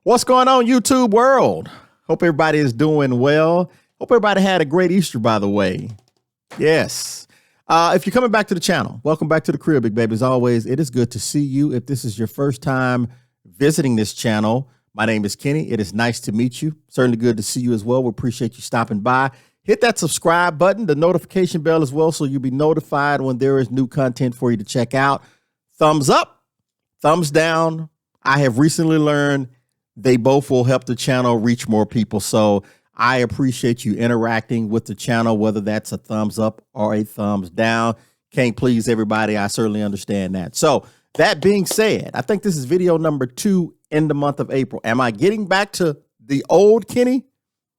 What's going on, YouTube world? Hope everybody is doing well. Hope everybody had a great Easter, by the way. Yes. If you're coming back to the channel, welcome back to the crib, big baby. As always, it is good to see you. If this is your first time visiting this channel, my name is Kenny. It is nice to meet you. Certainly good to see you as well. We appreciate you stopping by. Hit that subscribe button, the notification bell as well, so you'll be notified when there is new content for you to check out. Thumbs up, thumbs down. I have recently learned they both will help the channel reach more people. So I appreciate you interacting with the channel, whether that's a thumbs up or a thumbs down. Can't please everybody. I certainly understand that. So that being said, I think this is video number 2 in the month of April. Am I getting back to the old Kenny?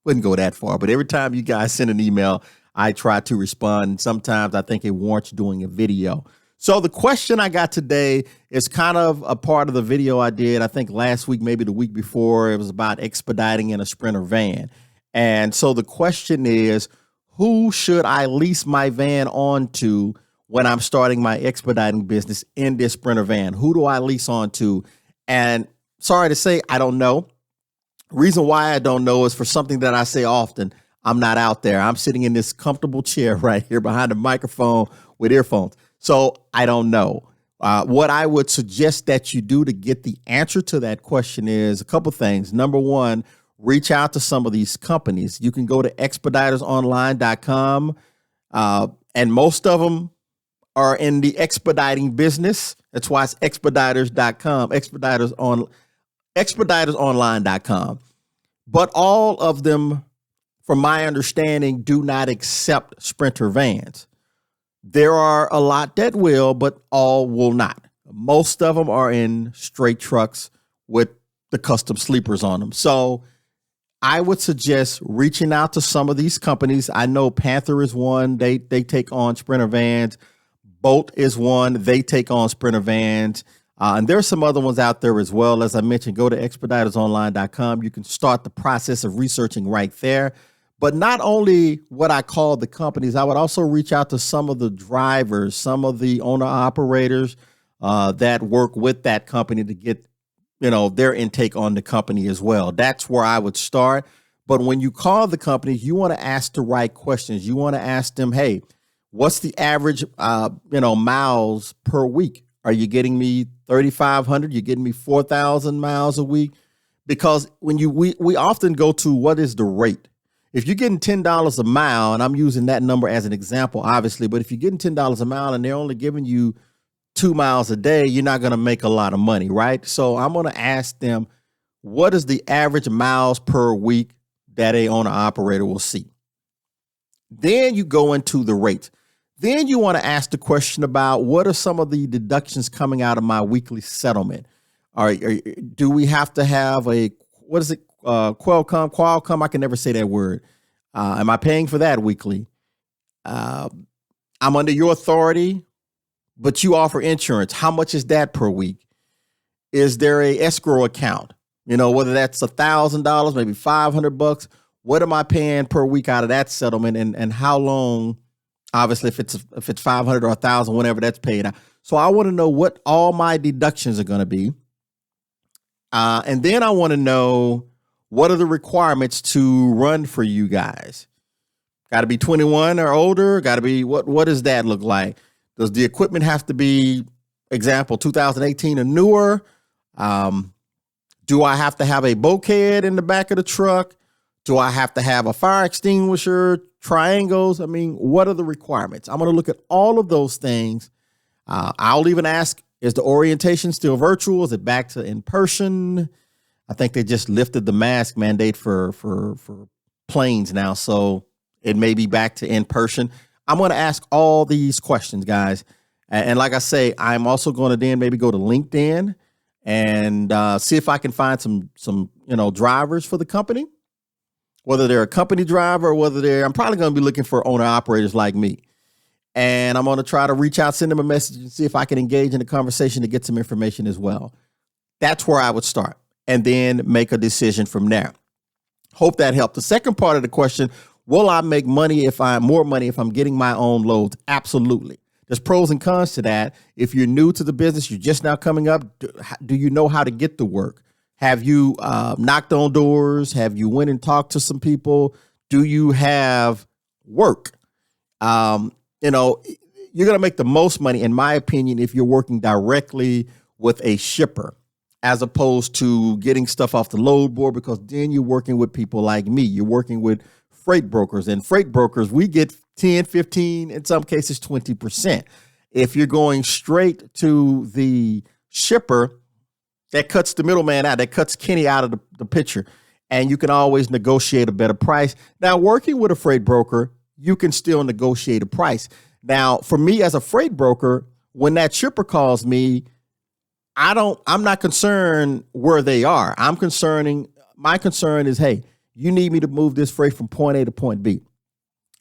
Wouldn't go that far, but every time you guys send an email, I try to respond. Sometimes I think it warrants doing a video. So the question I got today is kind of a part of the video I did, I think last week, maybe the week before. It was about expediting in a Sprinter van. And so the question is, who should I lease my van on to when I'm starting my expediting business in this Sprinter van? Who do I lease on to? And sorry to say, I don't know. Reason why I don't know is for something that I say often. I'm not out there. I'm sitting in this comfortable chair right here behind the microphone with earphones. So I don't know. What I would suggest that you do to get the answer to that question is a couple things. Number one, reach out to some of these companies. You can go to expeditorsonline.com, and most of them are in the expediting business. That's why it's expeditors.com, expeditorsonline.com. But all of them, from my understanding, do not accept Sprinter vans. There are a lot that will, but all will not. Most of them are in straight trucks with the custom sleepers on them. So I would suggest reaching out to some of these companies. I know Panther is one. They take on Sprinter vans. Bolt is one. They take on Sprinter vans. And there's some other ones out there as well. As I mentioned, go to expeditorsonline.com. You can start the process of researching right there. But not only what I call the companies, I would also reach out to some of the drivers, some of the owner operators that work with that company to get, their intake on the company as well. That's where I would start. But when you call the companies, you want to ask the right questions. You want to ask them, hey, what's the average, miles per week? Are you getting me 3,500? You're getting me 4,000 miles a week? Because when we often go to what is the rate? If you're getting $10 a mile, and I'm using that number as an example, obviously, but if you're getting $10 a mile and they're only giving you 2 miles a day, you're not going to make a lot of money, right? So I'm going to ask them, what is the average miles per week that a owner operator will see? Then you go into the rates. Then you want to ask the question about what are some of the deductions coming out of my weekly settlement? Do we have to have Qualcomm? I can never say that word. Am I paying for that weekly? I'm under your authority, but you offer insurance. How much is that per week? Is there a escrow account? Whether that's $1,000, maybe $500. What am I paying per week out of that settlement? And how long? Obviously, if it's 500 or 1,000, whenever that's paid out. So I want to know what all my deductions are going to be. And then I want to know, what are the requirements to run for you guys? Got to be 21 or older? Got to be, what does that look like? Does the equipment have to be, example, 2018 or newer? Do I have to have a bulkhead in the back of the truck? Do I have to have a fire extinguisher, triangles? I mean, what are the requirements? I'm going to look at all of those things. I'll even ask, is the orientation still virtual? Is it back to in person? I think they just lifted the mask mandate for planes now, so it may be back to in person. I'm going to ask all these questions, guys. And like I say, I'm also going to then maybe go to LinkedIn and see if I can find some drivers for the company, whether they're a company driver or whether I'm probably going to be looking for owner operators like me. And I'm going to try to reach out, send them a message and see if I can engage in a conversation to get some information as well. That's where I would start, and then make a decision from there. Hope that helped. The second part of the question, will I make money more money if I'm getting my own loads? Absolutely. There's pros and cons to that. If you're new to the business, you're just now coming up, do you know how to get the work? Have you knocked on doors? Have you went and talked to some people? Do you have work? Um, you know, you're going to make the most money, in my opinion, if you're working directly with a shipper as opposed to getting stuff off the load board, because then you're working with people like me. You're working with freight brokers, and freight brokers, we get 10, 15, in some cases 20%. If you're going straight to the shipper, that cuts the middleman out. That cuts Kenny out of the picture. And you can always negotiate a better price. Now, working with a freight broker, you can still negotiate a price. Now, for me as a freight broker, when that shipper calls me, I'm not concerned where they are. My concern is, hey, you need me to move this freight from point A to point B.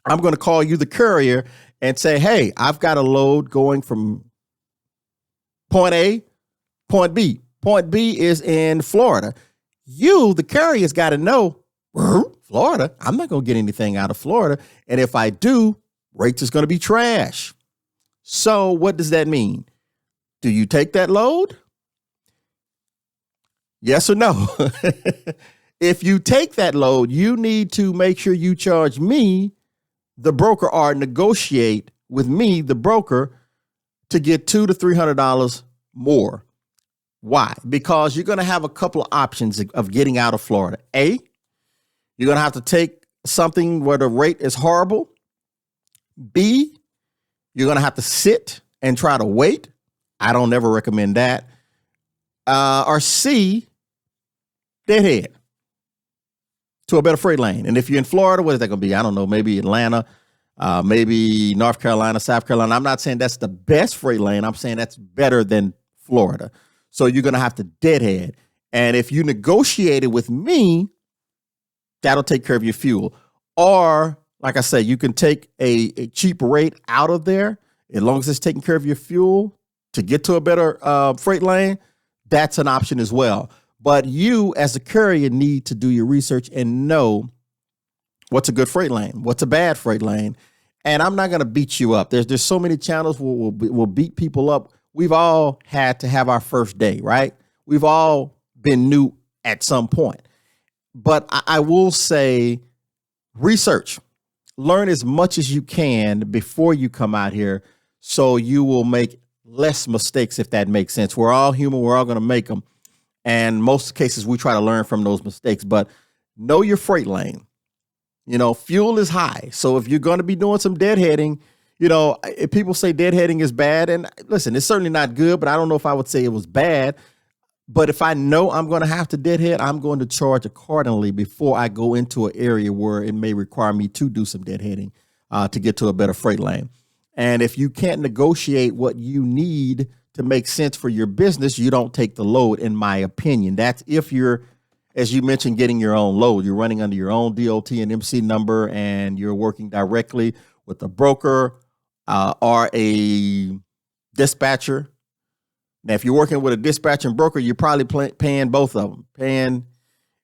I'm going to call you, the courier, and say, hey, I've got a load going from point A, point B. Point B is in Florida. You, the courier's got to know, Florida, I'm not going to get anything out of Florida. And if I do, rates is going to be trash. So what does that mean? Do you take that load? Yes or no? If you take that load, you need to make sure you charge me, the broker, or negotiate with me, the broker, to get $200 to $300 more. Why? Because you're going to have a couple of options of getting out of Florida. A, you're going to have to take something where the rate is horrible. B, you're going to have to sit and try to wait. I don't ever recommend that. Or C, deadhead to a better freight lane. And if you're in Florida, what is that going to be? I don't know, maybe Atlanta, maybe North Carolina, South Carolina. I'm not saying that's the best freight lane. I'm saying that's better than Florida. So you're going to have to deadhead. And if you negotiated with me, that'll take care of your fuel. Or, like I say, you can take a cheap rate out of there, as long as it's taking care of your fuel to get to a better freight lane. That's an option as well. But you, as a courier, need to do your research and know what's a good freight lane, what's a bad freight lane. And I'm not going to beat you up. There's so many channels where we'll beat people up. We've all had to have our first day, right? We've all been new at some point. But I will say, research. Learn as much as you can before you come out here, so you will make less mistakes, if that makes sense. We're all human. We're all going to make them. And most cases, we try to learn from those mistakes. But know your freight lane. You know, fuel is high. So if you're going to be doing some deadheading, you know, if people say deadheading is bad, and listen, it's certainly not good, but I don't know if I would say it was bad. But if I know I'm going to have to deadhead, I'm going to charge accordingly before I go into an area where it may require me to do some deadheading to get to a better freight lane. And if you can't negotiate what you need to make sense for your business, you don't take the load, in my opinion. That's if you're, as you mentioned, getting your own load. You're running under your own DOT and MC number, and you're working directly with a broker or a dispatcher. Now, if you're working with a dispatcher and broker, you're probably paying both of them.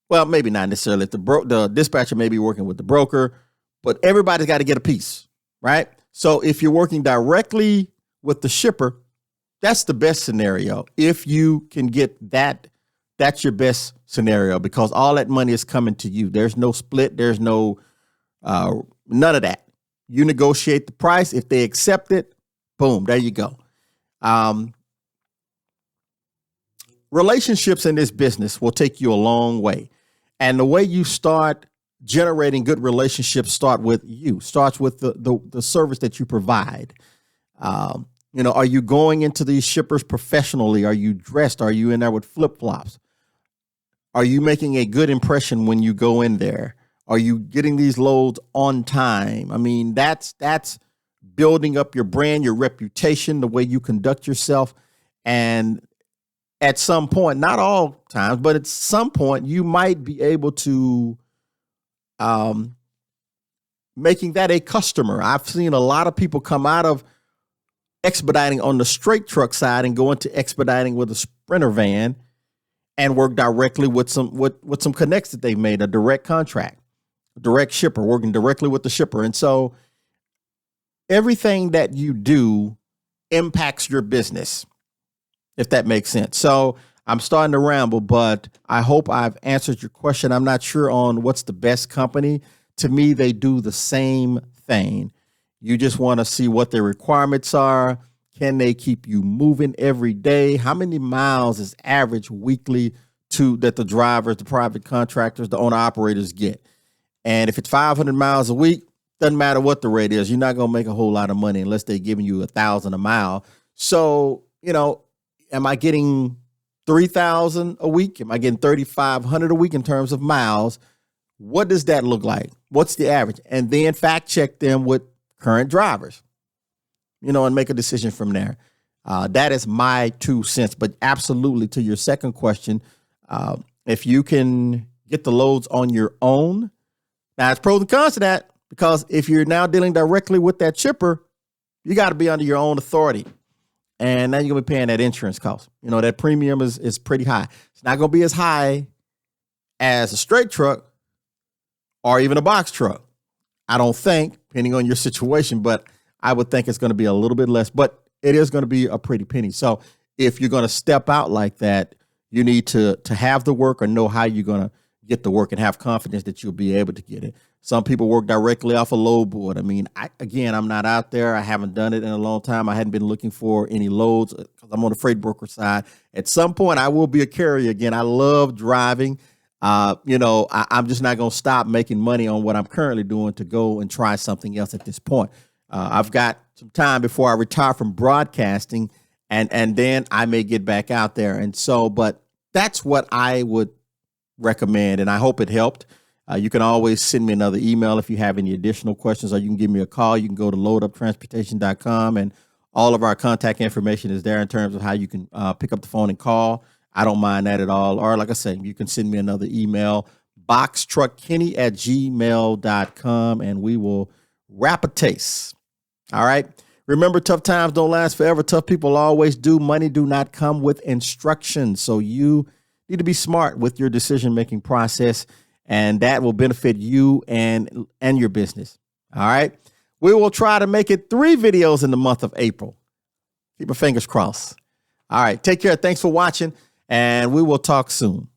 Well, maybe not necessarily. If the dispatcher may be working with the broker, but everybody's got to get a piece, right? So if you're working directly with the shipper, that's the best scenario. If you can get that, that's your best scenario, because all that money is coming to you. There's no split. There's no none of that. You negotiate the price. If they accept it, boom, there you go. Relationships in this business will take you a long way. And the way you start generating good relationships starts with the service that you provide. You know, are you going into these shippers professionally? Are you dressed? Are you in there with flip-flops? Are you making a good impression when you go in there? Are you getting these loads on time? I mean, that's building up your brand, your reputation, the way you conduct yourself. And at some point, not all times, but at some point, you might be able to making that a customer. I've seen a lot of people come out of expediting on the straight truck side and go into expediting with a Sprinter van and work directly with some connects that they've made, a direct contract, direct shipper, working directly with the shipper. And so everything that you do impacts your business, if that makes sense. So I'm starting to ramble, but I hope I've answered your question. I'm not sure on what's the best company. To me, they do the same thing. You just want to see what their requirements are. Can they keep you moving every day? How many miles is average weekly that the drivers, the private contractors, the owner operators get? And if it's 500 miles a week, doesn't matter what the rate is, you're not going to make a whole lot of money unless they're giving you $1,000 a mile. So, am I getting 3,000 a week? Am I getting 3,500 a week in terms of miles? What does that look like? What's the average? And then fact check them with current drivers, and make a decision from there. That is my 2 cents. But absolutely, to your second question, if you can get the loads on your own, now it's pros and cons to that, because if you're now dealing directly with that shipper, you got to be under your own authority. And now you're going to be paying that insurance cost. That premium is pretty high. It's not going to be as high as a straight truck or even a box truck, I don't think, depending on your situation, but I would think it's going to be a little bit less, but it is going to be a pretty penny. So if you're going to step out like that, you need to have the work or know how you're going to get the work and have confidence that you'll be able to get it. Some people work directly off a load board. I mean, I'm not out there. I haven't done it in a long time. I hadn't been looking for any loads because I'm on the freight broker side. At some point, I will be a carrier again. I love driving. I'm just not going to stop making money on what I'm currently doing to go and try something else at this point. I've got some time before I retire from broadcasting, and then I may get back out there. And so, but that's what I would recommend, and I hope it helped. You can always send me another email if you have any additional questions, or you can give me a call. You can go to loaduptransportation.com, and all of our contact information is there in terms of how you can pick up the phone and call. I don't mind that at all. Or like I said, you can send me another email, boxtruckkenny@gmail.com, and we will wrap a taste. All right. Remember, tough times don't last forever. Tough people always do. Money do not come with instructions. So you need to be smart with your decision-making process, and that will benefit you and your business. All right. We will try to make it 3 videos in the month of April. Keep your fingers crossed. All right. Take care. Thanks for watching, and we will talk soon.